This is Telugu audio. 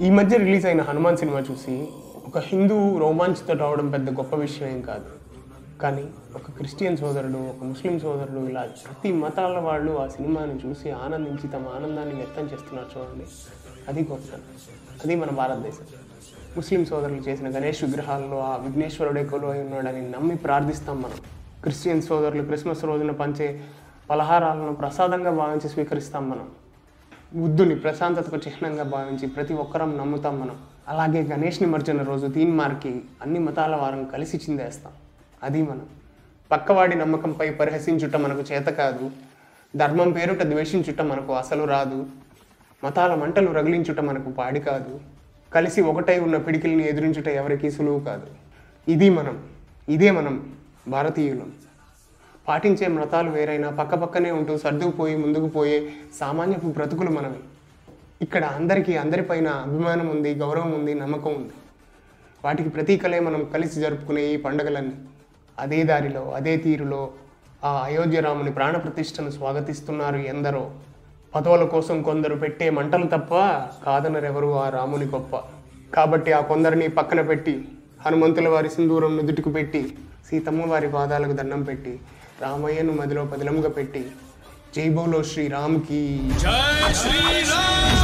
ఈ మధ్య రిలీజ్ అయిన హనుమాన్ సినిమా చూసి ఒక హిందూ రోమాంచ్తో రావడం పెద్ద గొప్ప విషయం ఏం కాదు. కానీ ఒక క్రిస్టియన్ సోదరుడు, ఒక ముస్లిం సోదరుడు, ఇలా ప్రతి మతాల వాళ్ళు ఆ సినిమాని చూసి ఆనందించి తమ ఆనందాన్ని వ్యక్తం చేస్తున్నారు చూడండి. అది గొప్పతనం. అది మన భారతదేశం. ముస్లిం సోదరులు చేసిన గణేష్ విగ్రహాల్లో ఆ విఘ్నేశ్వరుడే కొలువై ఉన్నాడని నమ్మి ప్రార్థిస్తాం మనం. క్రిస్టియన్ సోదరులు క్రిస్మస్ రోజున పంచే పలహారాలను ప్రసాదంగా భావించి స్వీకరిస్తాం మనం. బుద్ధుని ప్రశాంతతకు చిహ్నంగా భావించి ప్రతి ఒక్కరం నమ్ముతాం మనం. అలాగే గణేష్ నిమజ్జన రోజు తీన్మార్కి అన్ని మతాల వారం కలిసి చిందేస్తాం. అది మనం. పక్కవాడి నమ్మకంపై పరిహసించుట మనకు చేత కాదు. ధర్మం పేరుట ద్వేషించుట మనకు అసలు రాదు. మతాల మంటలు రగిలించుట మనకు పాడి కాదు. కలిసి ఒకటై ఉన్న పిడికిల్ని ఎదిరించుట ఎవరికీ సులువు కాదు. ఇదే మనం భారతీయులం. పాటించే మతాలు వేరైనా పక్కపక్కనే ఉంటూ సర్దుకుపోయి ముందుకు పోయే సామాన్యపు బ్రతుకులు మనవి. ఇక్కడ అందరికీ అందరిపైన అభిమానం ఉంది, గౌరవం ఉంది, నమ్మకం ఉంది. వాటికి ప్రతీకలే మనం కలిసి జరుపుకునే ఈ పండుగలన్నీ. అదే దారిలో అదే తీరులో ఆ అయోధ్య రాముని ప్రాణప్రతిష్టను స్వాగతిస్తున్నారు ఎందరో. పదవుల కోసం కొందరు పెట్టే మంటలు తప్ప కాదనరెవరు ఆ రాముని గొప్ప. కాబట్టి ఆ కొందరిని పక్కన పెట్టి హనుమంతుల వారి సింధూరం నుదుటికి పెట్టి సీతమ్మ వారి పాదాలకు దండం పెట్టి రామయ్యను మదిలో పదిలంగా పెట్టి జై బోలో శ్రీరామ్కి జై శ్రీరామ్.